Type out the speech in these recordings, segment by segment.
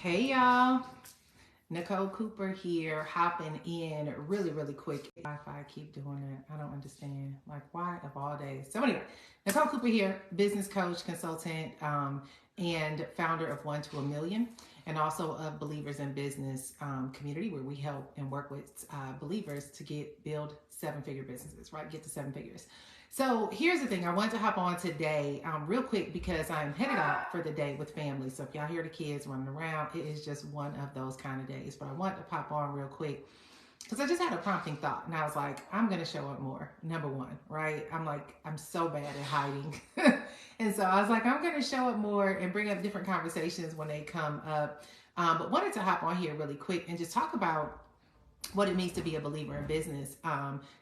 Hey y'all, Nicole Cooper here, hopping in really quick. Wi-Fi keep doing it. I don't understand. Like, why of all days? So anyway, Nicole Cooper here, business coach, consultant, and founder of One to a Million, and also of Believers in Business community, where we help and work with believers to build seven-figure businesses, right? Get to seven figures. So here's the thing. I wanted to hop on today real quick because I'm headed out for the day with family. So if y'all hear the kids running around, it is just one of those kind of days. But I wanted to pop on real quick because I just had a prompting thought. And I was like, I'm going to show up more. Number one, right? I'm so bad at hiding. And so I was like, I'm going to show up more and bring up different conversations when they come up. But wanted to hop on here really quick and just talk about what it means to be a believer in business,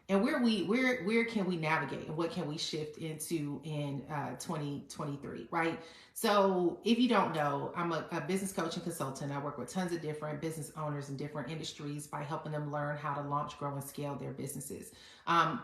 and where can we navigate and what can we shift into in 2023, right? So if you don't know, I'm a business coach and consultant. I work with tons of different business owners in different industries by helping them learn how to launch, grow, and scale their businesses.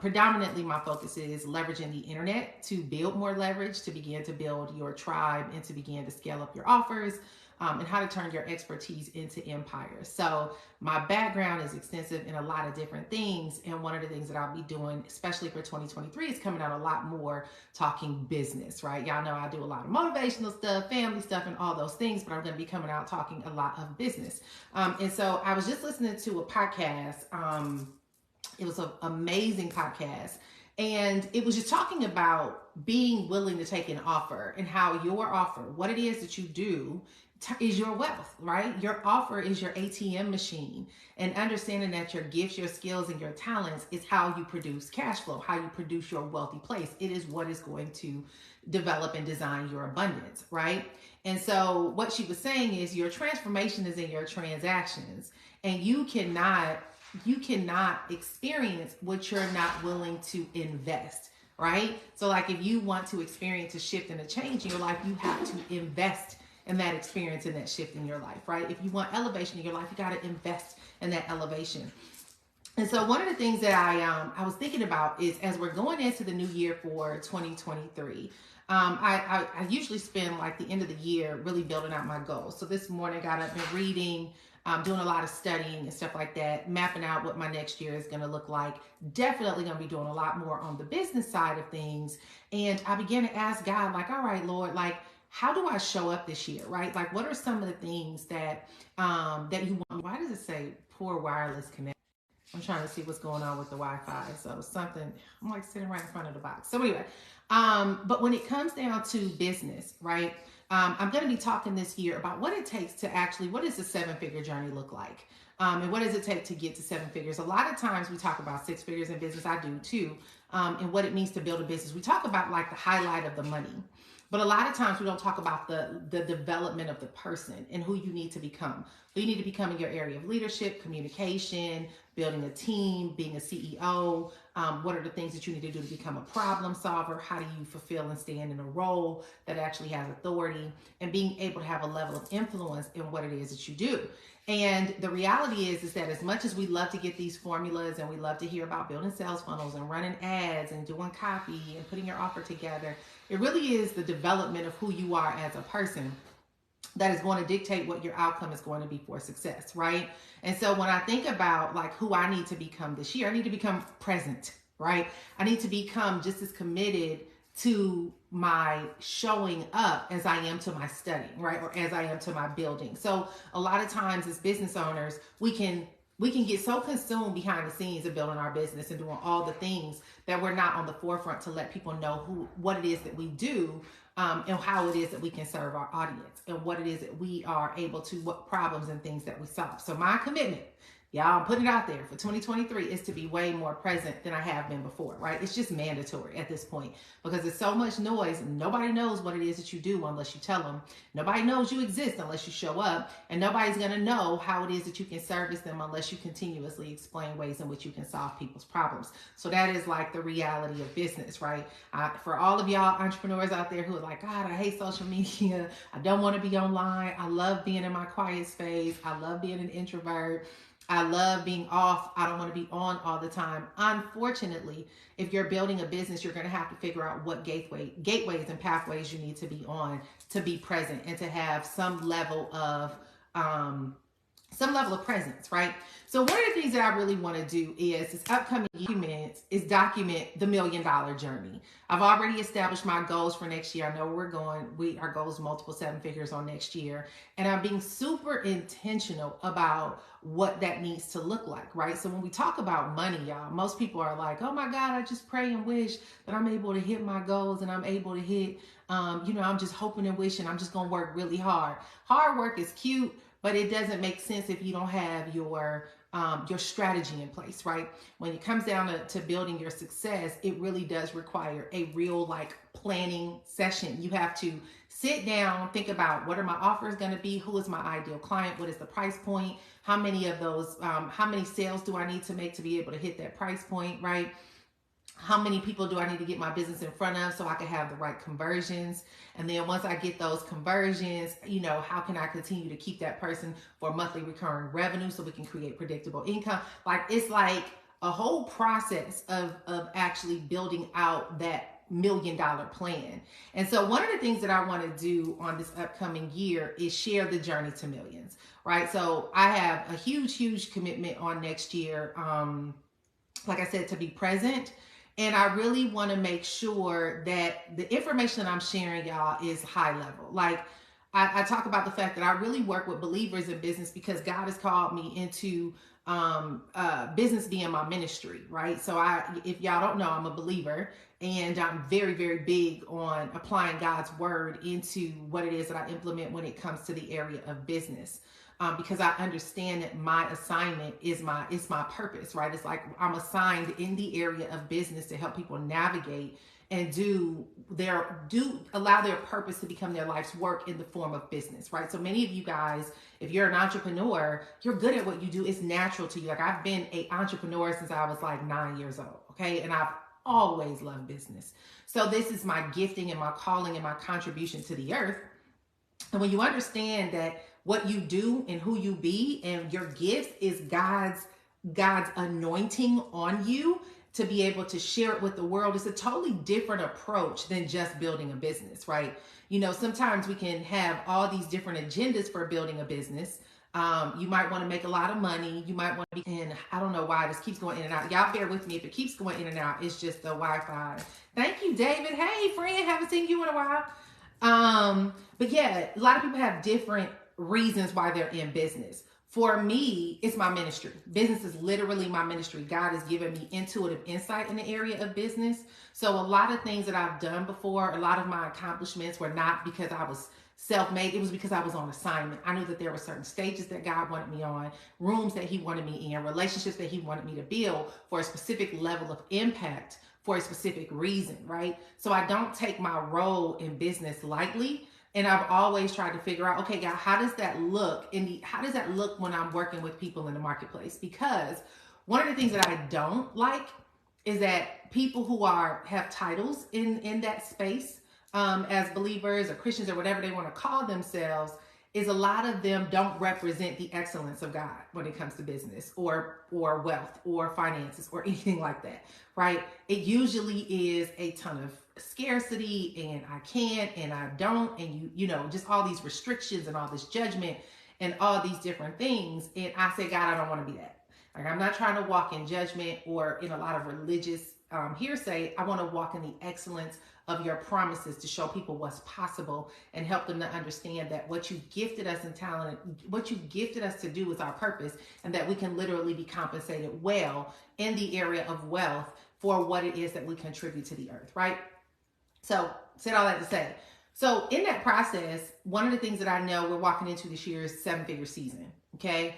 Predominantly my focus is leveraging the internet to build more leverage, to begin to build your tribe, and to begin to scale up your offers, and how to turn your expertise into empires. So my background is extensive in a lot of different things. And one of the things that I'll be doing, especially for 2023, is coming out a lot more talking business, right? Y'all know I do a lot of motivational stuff, family stuff, and all those things, but I'm going to be coming out talking a lot of business. And so I was just listening to a podcast. It was an amazing podcast. And it was just talking about being willing to take an offer and how your offer, what it is that you do, is your wealth, right? Your offer is your ATM machine, and understanding that your gifts, your skills, and your talents is how you produce cash flow, how you produce your wealthy place. It is what is going to develop and design your abundance, right? And so what she was saying is your transformation is in your transactions, and you cannot experience what you're not willing to invest, right? So like if you want to experience a shift and a change in your life, you have to invest in that experience and that shift in your life, right? If you want elevation in your life, you got to invest in that elevation. And so one of the things that I was thinking about is, as we're going into the new year for 2023, I usually spend like the end of the year really building out my goals. So this morning I got up and reading, doing a lot of studying and stuff like that, mapping out what my next year is going to look like. Definitely going to be doing a lot more on the business side of things. And I began to ask God, like, all right, Lord, like, how do I show up this year, right? Like, what are some of the things that you want? Why does it say poor wireless connection? I'm trying to see what's going on with the Wi-Fi. So something, I'm like sitting right in front of the box. So anyway, but when it comes down to business, right? I'm going to be talking this year about what it takes to actually, what does the seven-figure journey look like? And what does it take to get to seven figures? A lot of times we talk about six figures in business. I do too. And what it means to build a business. We talk about like the highlight of the money. But a lot of times we don't talk about the development of the person and who you need to become. Who you need to become in your area of leadership, communication, building a team, being a CEO. What are the things that you need to do to become a problem solver? How do you fulfill and stand in a role that actually has authority, and being able to have a level of influence in what it is that you do. And the reality is that as much as we love to get these formulas and we love to hear about building sales funnels and running ads and doing copy and putting your offer together, it really is the development of who you are as a person that is going to dictate what your outcome is going to be for success, right? And so when I think about like who I need to become this year, I need to become present, right? I need to become just as committed to my showing up as I am to my studying, right? Or as I am to my building. So a lot of times as business owners, we can get so consumed behind the scenes of building our business and doing all the things that we're not on the forefront to let people know what it is that we do, and how it is that we can serve our audience, and what it is that we are able to, what problems and things that we solve. So my commitment, y'all, I'm putting it out there for 2023, is to be way more present than I have been before, right? It's just mandatory at this point because there's so much noise. And nobody knows what it is that you do unless you tell them. Nobody knows you exist unless you show up. And nobody's going to know how it is that you can service them unless you continuously explain ways in which you can solve people's problems. So that is like the reality of business, right? For all of y'all entrepreneurs out there who are like, God, I hate social media. I don't want to be online. I love being in my quiet space. I love being an introvert. I love being off. I don't want to be on all the time. Unfortunately, if you're building a business, you're going to have to figure out what gateways and pathways you need to be on to be present and to have some level of some level of presence, right? So one of the things that I really want to do is this upcoming documents is document the $1 million journey. I've already established my goals for next year. I know where we're going. Our goal is multiple seven figures on next year. And I'm being super intentional about what that needs to look like, right? So when we talk about money, y'all, most people are like, oh my God, I just pray and wish that I'm able to hit my goals and I'm able to hit, I'm just hoping and wishing I'm just going to work really hard. Hard work is cute, but it doesn't make sense if you don't have your strategy in place, right? When it comes down to building your success, it really does require a real like planning session. You have to sit down, think about what are my offers going to be? Who is my ideal client? What is the price point? How many of those, how many sales do I need to make to be able to hit that price point, right? How many people do I need to get my business in front of so I can have the right conversions? And then once I get those conversions, how can I continue to keep that person for monthly recurring revenue so we can create predictable income? Like, it's like a whole process of actually building out that $1 million plan. And so one of the things that I want to do on this upcoming year is share the journey to millions, right? So I have a huge commitment on next year. Like I said, to be present. And I really want to make sure that the information that I'm sharing, y'all, is high level. Like I talk about the fact that I really work with believers in business because God has called me into business being my ministry, right? So if y'all don't know, I'm a believer and I'm very big on applying God's word into what it is that I implement when it comes to the area of business. Because I understand that my assignment is my purpose, right? It's like I'm assigned in the area of business to help people navigate and allow their purpose to become their life's work in the form of business, right? So many of you guys, if you're an entrepreneur, you're good at what you do. It's natural to you. Like I've been an entrepreneur since I was like 9 years old, okay? And I've always loved business. So this is my gifting and my calling and my contribution to the earth. And when you understand that what you do and who you be and your gifts is God's anointing on you to be able to share it with the world, it's a totally different approach than just building a business, right? Sometimes we can have all these different agendas for building a business. You might want to make a lot of money. You might want to be, and I don't know why this keeps going in and out. Y'all bear with me if it keeps going in and out. It's just the Wi-Fi. Thank you, David. Hey, friend, haven't seen you in a while. But yeah, a lot of people have different reasons why they're in business. For me, it's my ministry. Business is literally my ministry. God has given me intuitive insight in the area of business. So a lot of things that I've done before, a lot of my accomplishments were not because I was self-made. It was because I was on assignment. I knew that there were certain stages that God wanted me on, rooms that he wanted me in, relationships that he wanted me to build for a specific level of impact for a specific reason, right? So I don't take my role in business lightly. And I've always tried to figure out, okay, God, how does that look when I'm working with people in the marketplace? Because one of the things that I don't like is that people who have titles in that space, as believers or Christians or whatever they want to call themselves, is a lot of them don't represent the excellence of God when it comes to business or wealth or finances or anything like that, right? It usually is a ton of scarcity and I can't and I don't and just all these restrictions and all this judgment and all these different things. And I say, God, I don't want to be that. Like, I'm not trying to walk in judgment or in a lot of religious hearsay. I want to walk in the excellence of your promises to show people what's possible and help them to understand that what you gifted us in talent, what you gifted us to do is our purpose, and that we can literally be compensated well in the area of wealth for what it is that we contribute to the earth, right? So, said all that to say. So, in that process, one of the things that I know we're walking into this year is 7-figure season, okay?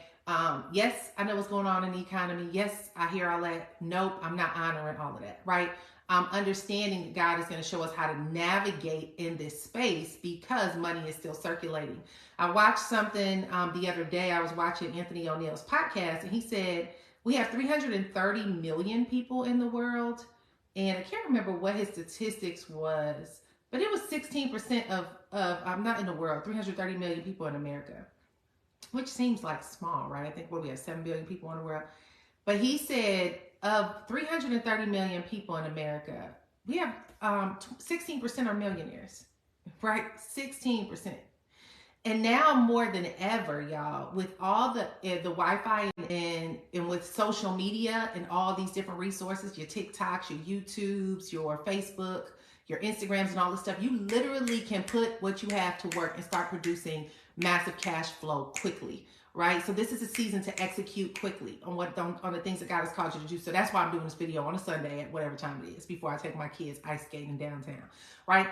Yes, I know what's going on in the economy. Yes, I hear all that. Nope, I'm not honoring all of that, right? Understanding that God is going to show us how to navigate in this space because money is still circulating. I watched something the other day. I was watching Anthony O'Neill's podcast, and he said we have 330 million people in the world. And I can't remember what his statistics was, but it was 16% of I'm not in the world, 330 million people in America, which seems like small, right? I think we have 7 billion people in the world. But he said of 330 million people in America, we have 16% are millionaires, right? 16%. And now more than ever, y'all, with all the Wi-Fi and with social media and all these different resources, your TikToks, your YouTubes, your Facebook, your Instagrams, and all this stuff, you literally can put what you have to work and start producing massive cash flow quickly. Right, so this is a season to execute quickly on the things that God has called you to do. So that's why I'm doing this video on a Sunday at whatever time it is before I take my kids ice skating downtown. Right,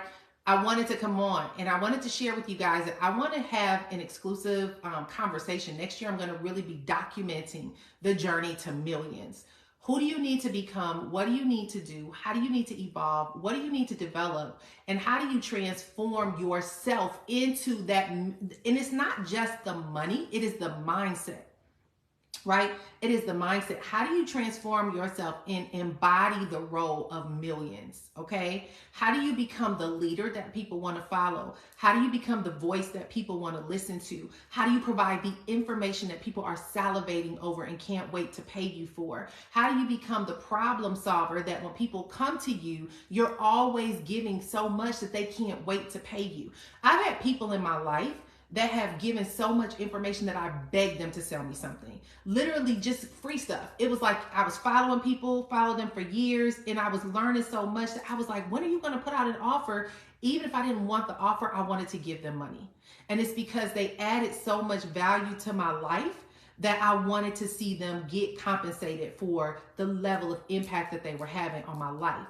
I wanted to come on and I wanted to share with you guys that I want to have an exclusive conversation. Next year, I'm going to really be documenting the journey to millions. Who do you need to become? What do you need to do? How do you need to evolve? What do you need to develop? And how do you transform yourself into that? And it's not just the money, it is the mindset. Right? It is the mindset. How do you transform yourself and embody the role of millions? Okay. How do you become the leader that people want to follow? How do you become the voice that people want to listen to? How do you provide the information that people are salivating over and can't wait to pay you for? How do you become the problem solver that when people come to you, you're always giving so much that they can't wait to pay you? I've had people in my life that have given so much information that I begged them to sell me something. Literally just free stuff. It was like I was following people, followed them for years, and I was learning so much that I was like, when are you gonna put out an offer? Even if I didn't want the offer, I wanted to give them money. And it's because they added so much value to my life that I wanted to see them get compensated for the level of impact that they were having on my life.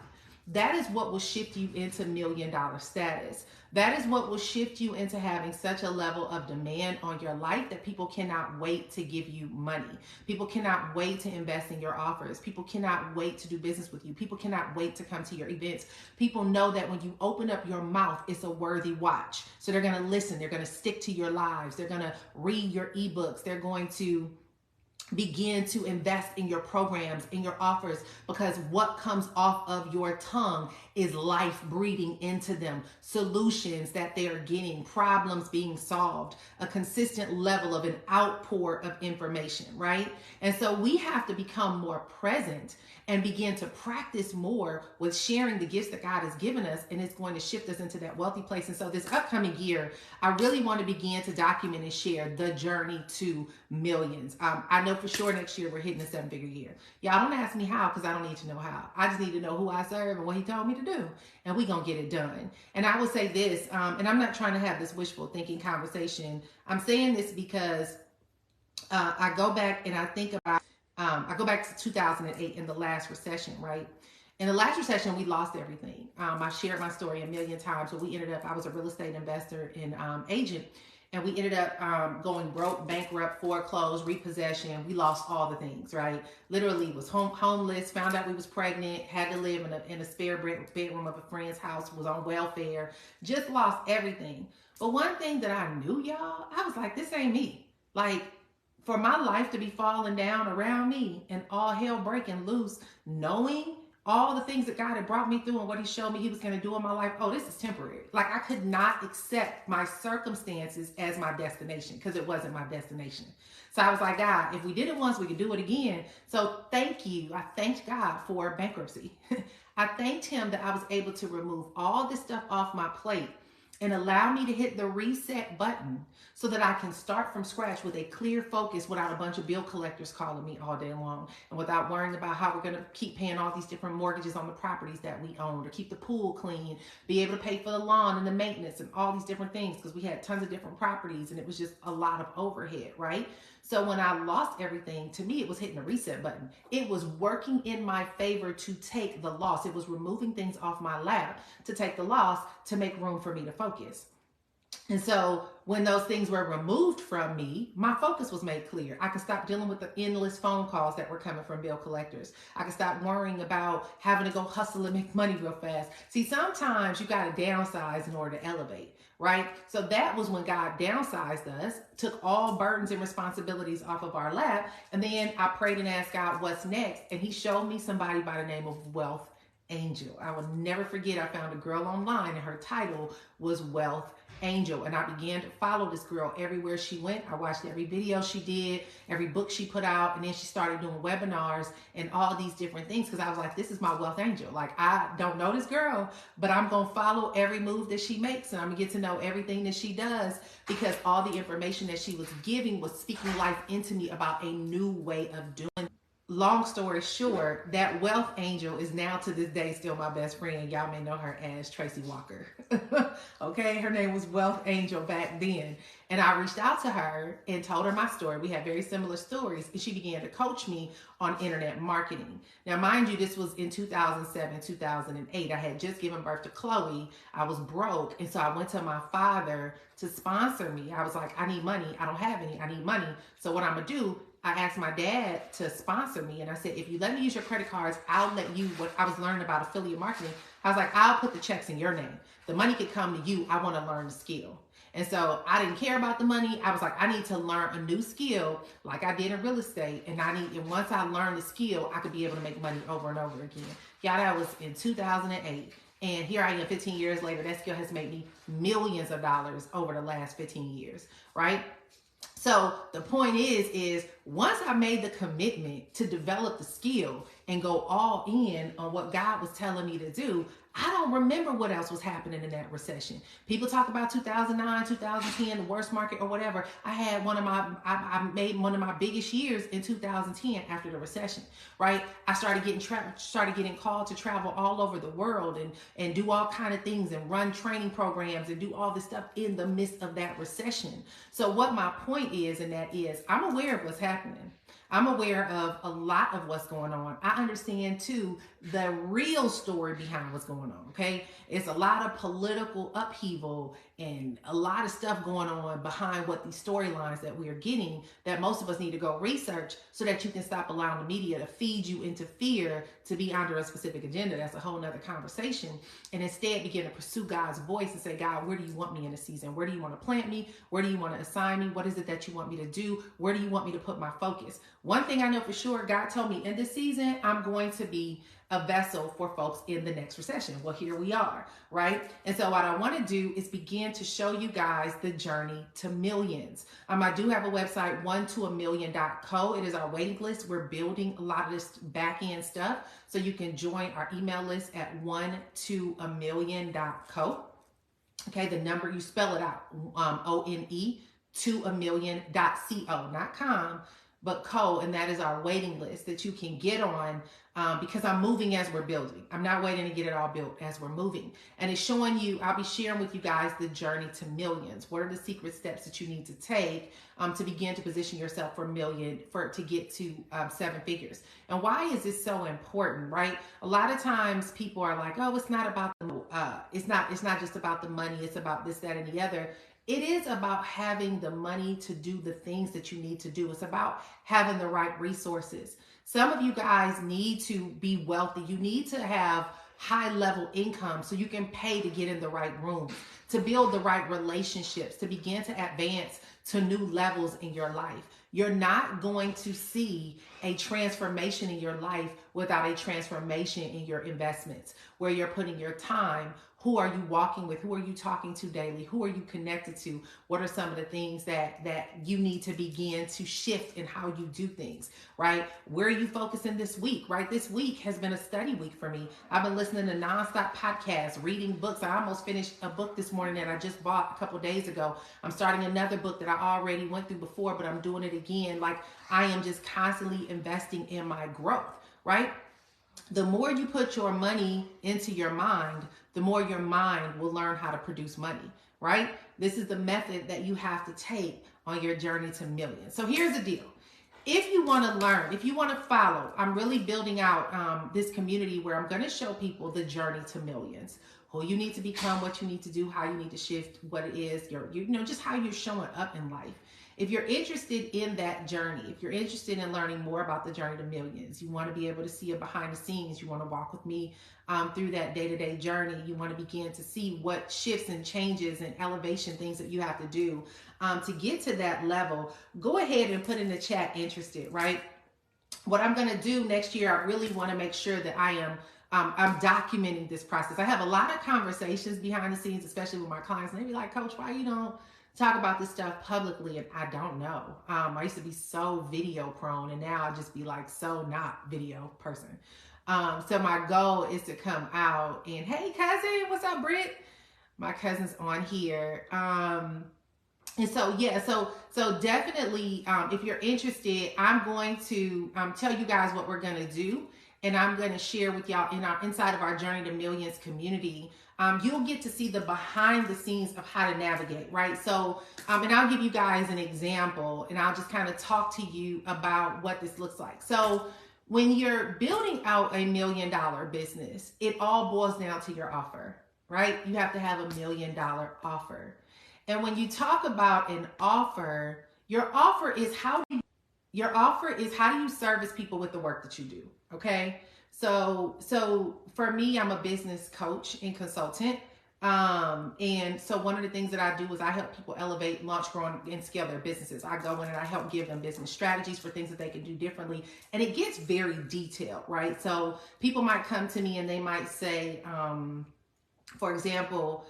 That is what will shift you into $1 million status. That is what will shift you into having such a level of demand on your life that people cannot wait to give you money. People cannot wait to invest in your offers. People cannot wait to do business with you. People cannot wait to come to your events. People know that when you open up your mouth, it's a worthy watch. So they're going to listen. They're going to stick to your lives. They're going to read your ebooks. They're going to begin to invest in your programs, in your offers, because what comes off of your tongue is life breathing into them, solutions that they're getting, problems being solved, a consistent level of an outpour of information, right? And so we have to become more present and begin to practice more with sharing the gifts that God has given us, and it's going to shift us into that wealthy place. And so this upcoming year, I really want to begin to document and share the journey to millions. I know for sure next year we're hitting a 7-figure year. Y'all don't ask me how, because I don't need to know how. I just need to know who I serve and what he told me to do, and we're going to get it done. And I will say this, and I'm not trying to have this wishful thinking conversation. I'm saying this because I go back and I think about I go back to 2008 in the last recession, right? In the last recession, we lost everything. I shared my story a million times, but we ended up, I was a real estate investor and agent, and we ended up going broke, bankrupt, foreclosed, repossession. We lost all the things, right? Literally was homeless, found out we was pregnant, had to live in a spare bedroom of a friend's house, was on welfare, just lost everything. But one thing that I knew, y'all, I was like, this ain't me. Like, for my life to be falling down around me and all hell breaking loose, knowing all the things that God had brought me through and what he showed me he was going to do in my life, oh, this is temporary. Like, I could not accept my circumstances as my destination, because it wasn't my destination. So I was like, God, if we did it once, we could do it again. So thank you. I thanked God for bankruptcy. I thanked him that I was able to remove all this stuff off my plate and allow me to hit the reset button so that I can start from scratch with a clear focus without a bunch of bill collectors calling me all day long, and without worrying about how we're going to keep paying all these different mortgages on the properties that we owned, or keep the pool clean, be able to pay for the lawn and the maintenance and all these different things, because we had tons of different properties and it was just a lot of overhead, right? So when I lost everything, to me, it was hitting the reset button. It was working in my favor to take the loss. It was removing things off my lap to take the loss to make room for me to focus. And so when those things were removed from me, my focus was made clear. I could stop dealing with the endless phone calls that were coming from bill collectors. I could stop worrying about having to go hustle and make money real fast. See, sometimes you got to downsize in order to elevate, right? So that was when God downsized us, took all burdens and responsibilities off of our lap. And then I prayed and asked God, what's next? And he showed me somebody by the name of Wealth Angel. I will never forget, I found a girl online and her title was Wealth Angel, and I began to follow this girl everywhere she went. I watched every video she did, every book she put out, and then she started doing webinars and all these different things because I was like, this is my wealth angel. Like, I don't know this girl, but I'm going to follow every move that she makes, and I'm going to get to know everything that she does because all the information that she was giving was speaking life into me about a new way of doing. Long story short, that wealth angel is now to this day still my best friend. Y'all may know her as Tracy Walker. Okay, her name was Wealth Angel back then. And I reached out to her and told her my story. We had very similar stories, and she began to coach me on internet marketing. Now, mind you, this was in 2007, 2008. I had just given birth to Chloe. I was broke, and so I went to my father to sponsor me. I was like, I need money. I don't have any. I need money. So what I'm going to do, I asked my dad to sponsor me, and I said, if you let me use your credit cards, I'll let you, what I was learning about affiliate marketing, I was like, I'll put the checks in your name. The money could come to you. I want to learn the skill. And so I didn't care about the money. I was like, I need to learn a new skill like I did in real estate. And once I learned the skill, I could be able to make money over and over again. Yeah, that was in 2008. And here I am 15 years later. That skill has made me millions of dollars over the last 15 years, right? So the point is once I made the commitment to develop the skill and go all in on what God was telling me to do, I don't remember what else was happening in that recession. People talk about 2009, 2010, the worst market or whatever. I made one of my biggest years in 2010 after the recession, right? I started getting called to travel all over the world and do all kind of things and run training programs and do all this stuff in the midst of that recession. So what my point is, and that is, I'm aware of what's happening. I'm aware of a lot of what's going on. I understand too the real story behind what's going on, okay? It's a lot of political upheaval and a lot of stuff going on behind what these storylines that we are getting that most of us need to go research so that you can stop allowing the media to feed you into fear to be under a specific agenda. That's a whole nother conversation. And instead begin to pursue God's voice and say, God, where do you want me in the season? Where do you want to plant me? Where do you want to assign me? What is it that you want me to do? Where do you want me to put my focus? One thing I know for sure, God told me in this season, I'm going to be a vessel for folks in the next recession. Well, here we are, right? And so what I want to do is begin to show you guys the journey to millions. I do have a website, 1toamillion.co. It is our waiting list. We're building a lot of this back end stuff. So you can join our email list at 1toamillion.co. Okay, the number, you spell it out, O-N-E, toamillion.co, not com, but co, and that is our waiting list that you can get on because I'm moving as we're building. I'm not waiting to get it all built as we're moving. And it's showing you, I'll be sharing with you guys the journey to millions. What are the secret steps that you need to take to begin to position yourself to get to 7 figures? And why is this so important, right? A lot of times people are like, oh, it's not about it's not just about the money, it's about this, that, and the other. It is about having the money to do the things that you need to do. It's about having the right resources. Some of you guys need to be wealthy. You need to have high level income so you can pay to get in the right rooms, to build the right relationships, to begin to advance to new levels in your life. You're not going to see a transformation in your life without a transformation in your investments, where you're putting your time. Who are you walking with? Who are you talking to daily? Who are you connected to? What are some of the things that you need to begin to shift in how you do things, right? Where are you focusing this week, right? This week has been a study week for me. I've been listening to nonstop podcasts, reading books. I almost finished a book this morning that I just bought a couple days ago. I'm starting another book that I already went through before, but I'm doing it again. Like, I am just constantly investing in my growth, right? The more you put your money into your mind, the more your mind will learn how to produce money, right? This is the method that you have to take on your journey to millions. So here's the deal. If you want to learn, if you want to follow, I'm really building out this community where I'm going to show people the journey to millions, who you need to become, what you need to do, how you need to shift, what it is, just how you're showing up in life. If you're interested in that journey, if you're interested in learning more about the journey to millions, you want to be able to see it behind the scenes, you want to walk with me through that day-to-day journey, you want to begin to see what shifts and changes and elevation things that you have to do to get to that level, go ahead and put in the chat interested, right? What I'm going to do next year, I really want to make sure that I am I'm documenting this process. I have a lot of conversations behind the scenes, especially with my clients, and they be like, Coach, why you don't talk about this stuff publicly? And I don't know. I used to be so video prone, and now I just be like so not video person. So my goal is to come out and, hey cousin, what's up, Britt? My cousin's on here. And so, yeah, so definitely, if you're interested, I'm going to tell you guys what we're going to do. And I'm going to share with y'all inside of our Journey to Millions community. You'll get to see the behind the scenes of how to navigate, right? So, and I'll give you guys an example, and I'll just kind of talk to you about what this looks like. So when you're building out $1 million business, it all boils down to your offer, right? You have to have $1 million offer. And when you talk about an offer, your offer is how do you service people with the work that you do, okay? So for me, I'm a business coach and consultant. And so one of the things that I do is I help people elevate, launch, grow, and scale their businesses. I go in and I help give them business strategies for things that they can do differently. And it gets very detailed, right? So people might come to me and they might say, for example,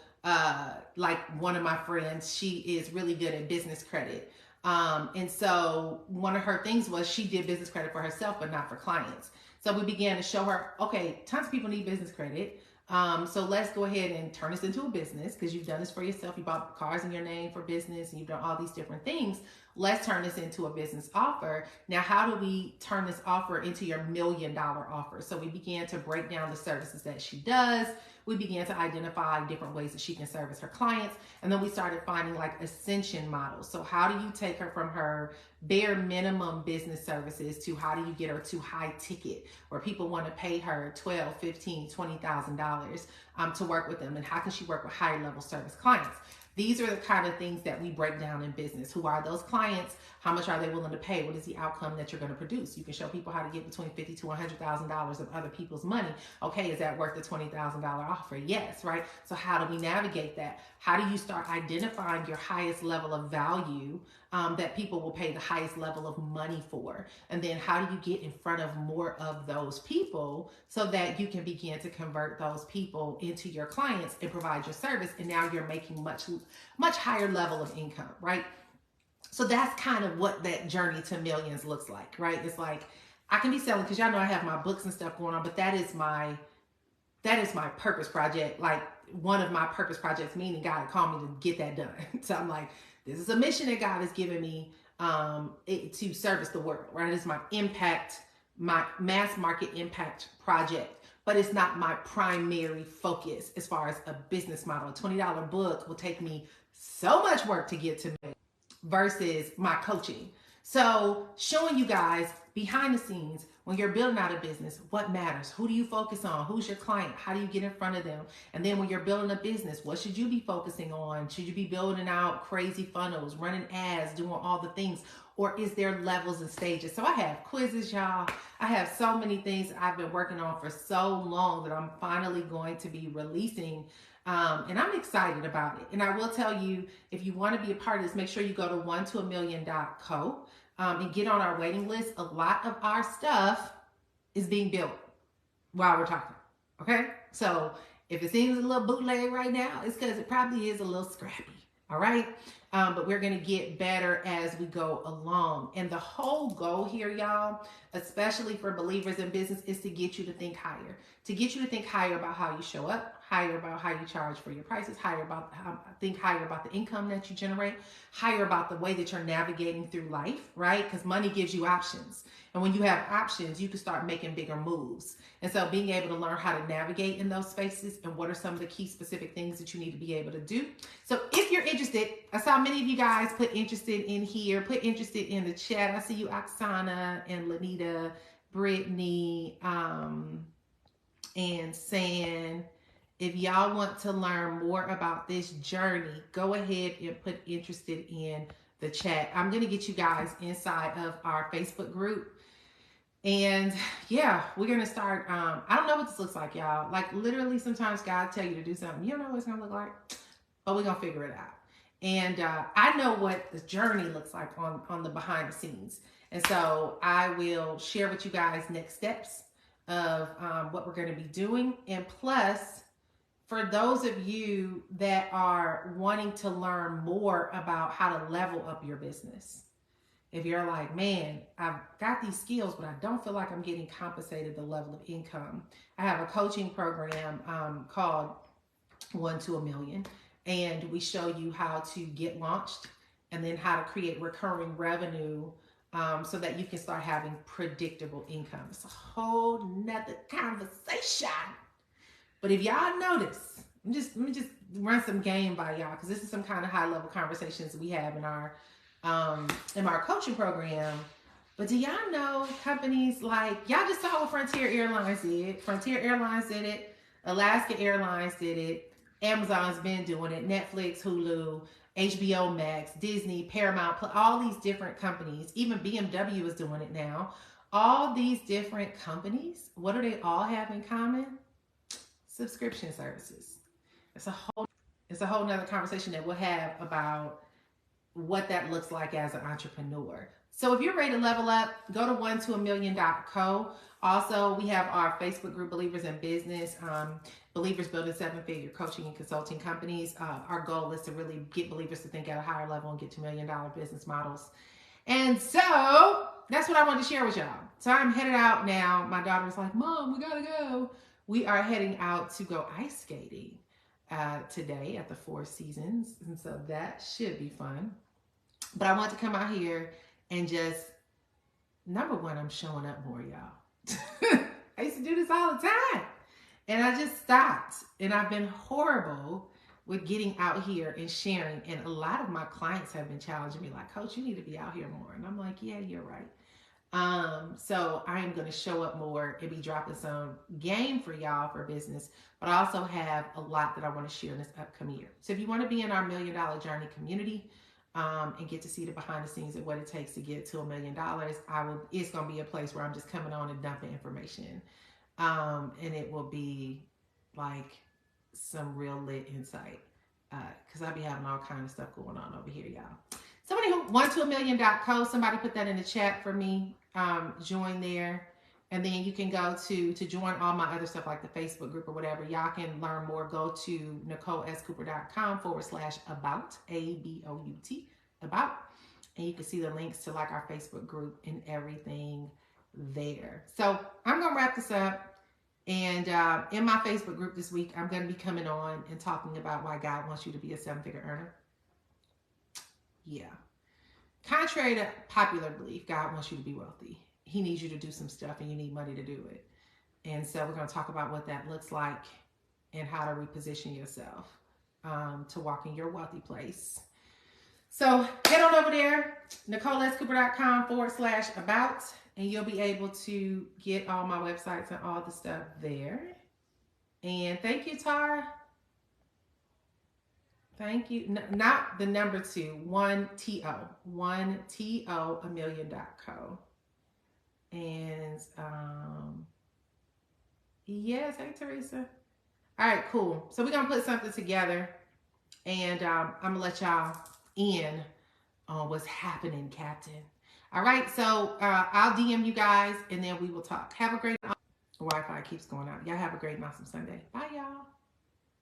like one of my friends, she is really good at business credit. And so one of her things was she did business credit for herself, but not for clients. So we began to show her, okay, tons of people need business credit. So let's go ahead and turn this into a business because you've done this for yourself. You bought cars in your name for business and you've done all these different things. Let's turn this into a business offer. Now, how do we turn this offer into your $1 million offer? So we began to break down the services that she does. We began to identify different ways that she can service her clients. And then we started finding like ascension models. So how do you take her from her bare minimum business services to how do you get her to high ticket where people want to pay her $12,000, $15,000, $20,000 to work with them? And how can she work with higher level service clients? These are the kind of things that we break down in business. Who are those clients? How much are they willing to pay? What is the outcome that you're going to produce? You can show people how to get between $50,000 to $100,000 of other people's money. Okay, is that worth the $20,000 offer? Yes, right? So how do we navigate that? How do you start identifying your highest level of value that people will pay the highest level of money for? And then how do you get in front of more of those people so that you can begin to convert those people into your clients and provide your service? And now you're making much higher level of income, right? So that's kind of what that journey to millions looks like, right? It's like I can be selling, because y'all know I have my books and stuff going on, but that is my purpose project. Like one of my purpose projects, meaning God had called me to get that done. So I'm like, this is a mission that God has given me to service the world, right? It's my impact, my mass market impact project, but it's not my primary focus as far as a business model. A $20 book will take me so much work to get to me versus my coaching. So showing you guys behind the scenes, when you're building out a business, what matters? Who do you focus on? Who's your client? How do you get in front of them? And then when you're building a business, what should you be focusing on? Should you be building out crazy funnels, running ads, doing all the things? Or is there levels and stages? So I have quizzes, y'all. I have so many things I've been working on for so long that I'm finally going to be releasing. And I'm excited about it. And I will tell you, if you want to be a part of this, make sure you go to 1toamillion.co and get on our waiting list. A lot of our stuff is being built while we're talking. Okay? So if it seems a little bootleg right now, it's because it probably is a little scrappy. All right? But we're going to get better as we go along. And the whole goal here, y'all, especially for believers in business, is to get you to think higher. To get you to think higher about how you show up, higher about how you charge for your prices, think higher about the income that you generate, higher about the way that you're navigating through life, right? Because money gives you options. And when you have options, you can start making bigger moves. And so being able to learn how to navigate in those spaces and what are some of the key specific things that you need to be able to do. So if you're interested, I saw many of you guys put interested in here, put interested in the chat. I see you, Oksana and Lanita, Brittany, and San. If y'all want to learn more about this journey, go ahead and put interested in the chat. I'm going to get you guys inside of our Facebook group. And yeah, we're going to start. I don't know what this looks like, y'all. Like literally sometimes God tell you to do something. You don't know what it's going to look like, but we're going to figure it out. And I know what the journey looks like on the behind the scenes. And so I will share with you guys next steps of what we're going to be doing. And plus, for those of you that are wanting to learn more about how to level up your business, if you're like, man, I've got these skills, but I don't feel like I'm getting compensated the level of income, I have a coaching program called 1 to a Million, and we show you how to get launched and then how to create recurring revenue so that you can start having predictable income. It's a whole nother conversation. But if y'all notice, let me just run some game by y'all, because this is some kind of high level conversations we have in our coaching program. But do y'all know companies like, y'all just saw what Frontier Airlines did. Frontier Airlines did it. Alaska Airlines did it. Amazon's been doing it. Netflix, Hulu, HBO Max, Disney, Paramount, all these different companies. Even BMW is doing it now. All these different companies, what do they all have in common? Subscription services. It's a whole nother conversation that we'll have about what that looks like as an entrepreneur. So if you're ready to level up, go to 1toamillion.co. Also, we have our Facebook group, Believers in Business, Believers Building 7-Figure Coaching and Consulting Companies. Our goal is to really get believers to think at a higher level and get to $1 million business models. And so that's what I wanted to share with y'all. So I'm headed out now. My daughter was like, Mom, we gotta go. We are heading out to go ice skating today at the Four Seasons. And so that should be fun. But I want to come out here and just, number one, I'm showing up more, y'all. I used to do this all the time. And I just stopped. And I've been horrible with getting out here and sharing. And a lot of my clients have been challenging me like, Coach, you need to be out here more. And I'm like, yeah, you're right. So I am going to show up more and be dropping some game for y'all for business, but I also have a lot that I want to share in this upcoming year. So if you want to be in our $1 Million Journey community, and get to see the behind the scenes of what it takes to get to $1 million, it's going to be a place where I'm just coming on and dumping information. And it will be like some real lit insight. Cause I'll be having all kinds of stuff going on over here, y'all. Somebody who 1toamillion.co, somebody put that in the chat for me. Join there. And then you can go to join all my other stuff like the Facebook group or whatever. Y'all can learn more. Go to NicoleSCooper.com/about, ABOUT, about. And you can see the links to like our Facebook group and everything there. So I'm going to wrap this up. And in my Facebook group this week, I'm going to be coming on and talking about why God wants you to be a 7-figure earner. Yeah. Contrary to popular belief, God wants you to be wealthy. He needs you to do some stuff and you need money to do it. And so we're going to talk about what that looks like and how to reposition yourself to walk in your wealthy place. So head on over there, NicoleSCooper.com/about, and you'll be able to get all my websites and all the stuff there. And thank you, Tara. Thank you. Not the number 2, 1TO, 1toamillion.co. And yes, hey Teresa. All right, cool. So we're gonna put something together, and I'm gonna let y'all in on what's happening, Captain. All right, so I'll DM you guys, and then we will talk. Have a great. Wi-Fi keeps going out. Y'all have a great and awesome Sunday. Bye, y'all.